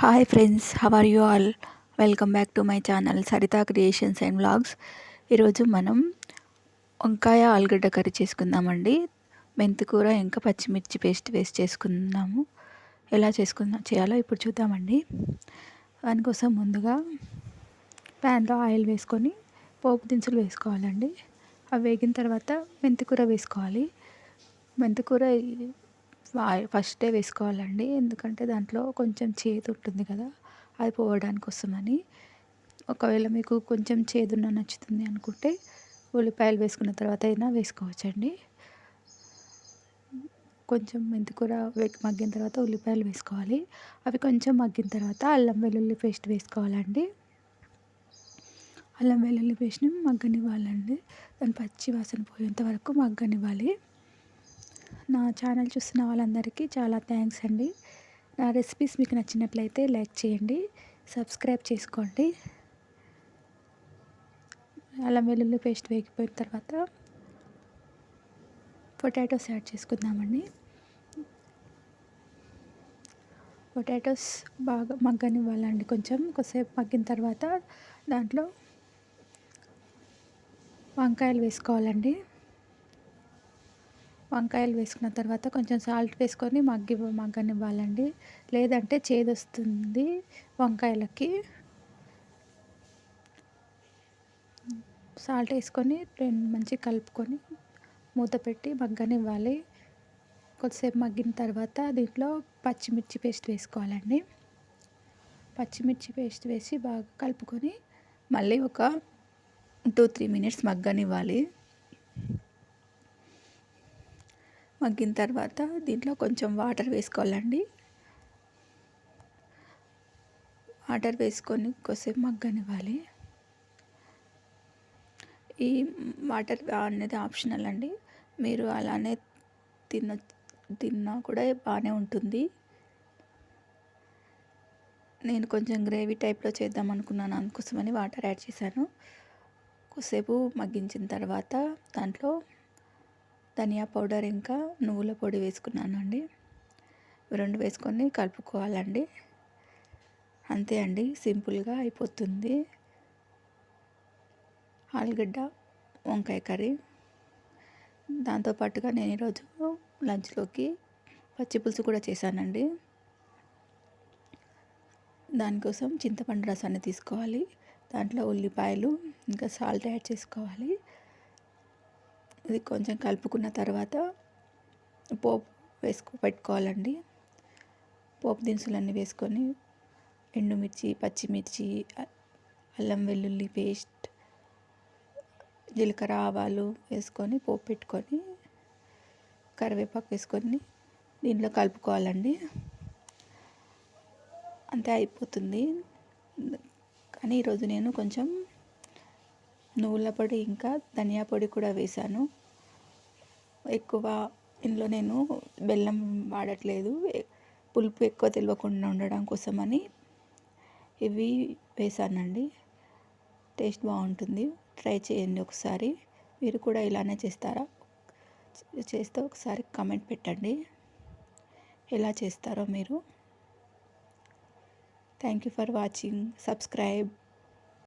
Hi friends, how are you all? Welcome back to my channel Saritha creations and vlogs. ఈరోజు మనం వంకాయ ఆలుగడ్డ curry చేసుకుందామండి. మెంతికూర ఇంకా పచ్చిమిర్చి పేస్ట్ వేసి చేసుకుందాము. ఎలా చేయాలో ఇప్పుడు చూద్దామండి. దానికోసం ముందుగా ప్యాన్లో ఆయిల్ వేసుకొని పోపు దినుసులు వేసుకోవాలండి. అవి వేగిన తర్వాత మెంతికూర వేసుకోవాలి. మెంతికూర ఫస్టే వేసుకోవాలండి, ఎందుకంటే దాంట్లో కొంచెం చేదు ఉంటుంది కదా, అది పోవడానికి కోసమని. ఒకవేళ మీకు కొంచెం చేదున్న నచ్చుతుంది అనుకుంటే ఉల్లిపాయలు వేసుకున్న తర్వాత అయినా వేసుకోవచ్చండి. కొంచెం మెంతికూర మగ్గిన తర్వాత ఉల్లిపాయలు వేసుకోవాలి. అవి కొంచెం మగ్గిన తర్వాత అల్లం వెల్లుల్లి పేస్ట్ వేసుకోవాలండి. అల్లం వెల్లుల్లి పేస్ట్ని మగ్గనివ్వాలండి. దాని పచ్చి వాసన పోయేంత వరకు మగ్గనివ్వాలి. నా ఛానల్ చూస్తున్న వాళ్ళందరికీ చాలా థ్యాంక్స్ అండి. నా రెసిపీస్ మీకు నచ్చినట్లయితే లైక్ చేయండి, సబ్స్క్రైబ్ చేసుకోండి. అల్లం వెల్లుల్లి పేస్ట్ వేగిపోయిన తర్వాత పొటాటోస్ యాడ్ చేసుకుందామండి. పొటాటోస్ బాగా మగ్గనివ్వాలండి. కొద్దిసేపు మగ్గిన తర్వాత దాంట్లో వంకాయలు వేసుకోవాలండి. వంకాయలు వేసుకున్న తర్వాత కొంచెం సాల్ట్ వేసుకొని మగ్గనివ్వాలండి, లేదంటే చేదు వస్తుంది వంకాయలకి. సాల్ట్ వేసుకొని మంచిగా కలుపుకొని మూత పెట్టి మగ్గనివ్వాలి. కొద్దిసేపు మగ్గిన తర్వాత దీంట్లో పచ్చిమిర్చి పేస్ట్ వేసుకోవాలండి. పచ్చిమిర్చి పేస్ట్ వేసి బాగా కలుపుకొని మళ్ళీ ఒక 2-3 మినిట్స్ మగ్గనివ్వాలి. మగ్గిన తర్వాత దీంట్లో కొంచెం వాటర్ వేసుకోవాలండి. వాటర్ వేసుకొని కొద్దిసేపు మగ్గనివ్వాలి. ఈ వాటర్ అనేది ఆప్షనల్ అండి, మీరు అలానే తిన్నా కూడా బాగానే ఉంటుంది. నేను కొంచెం గ్రేవీ టైప్లో చేద్దాం అనుకున్నాను, అందుకోసమని వాటర్ యాడ్ చేశాను. కొద్దిసేపు మగ్గించిన తర్వాత దాంట్లో ధనియా పౌడర్ ఇంకా నువ్వుల పొడి వేసుకున్నాను అండి. రెండు వేసుకొని కలుపుకోవాలండి. అంతే అండి, సింపుల్గా అయిపోతుంది ఆలుగడ్డ వంకాయ కర్రీ. దాంతోపాటుగా నేను ఈరోజు లంచ్లోకి పచ్చి పులుసు కూడా చేశానండి. దానికోసం చింతపండు రసాన్ని తీసుకోవాలి. దాంట్లో ఉల్లిపాయలు ఇంకా సాల్ట్ యాడ్ చేసుకోవాలి. ఇది కొంచెం కలుపుకున్న తర్వాత పోపు పెట్టుకోవాలండి. పోపు దినుసులన్నీ వేసుకొని ఎండుమిర్చి, పచ్చిమిర్చి, అల్లం వెల్లుల్లి పేస్ట్, జీలకర్ర, ఆవాలు వేసుకొని పోపు పెట్టుకొని కరివేపాకు వేసుకొని దీంట్లో కలుపుకోవాలండి. అంతే, అయిపోతుంది. కానీ ఈరోజు నేను కొంచెం నువ్వుల పొడి ఇంకా ధనియా పొడి కూడా వేశాను. ఎక్కువ ఇందులో నేను బెల్లం వాడట్లేదు, పులుపు ఎక్కువ తెలియకుండా ఉండడం కోసమని ఇవి వేసానండి. టేస్ట్ బాగుంటుంది, ట్రై చేయండి ఒకసారి. మీరు కూడా ఇలానే చేస్తారా? చేస్తే ఒకసారి కామెంట్ పెట్టండి ఎలా చేస్తారో మీరు. Thank you for watching. Subscribe.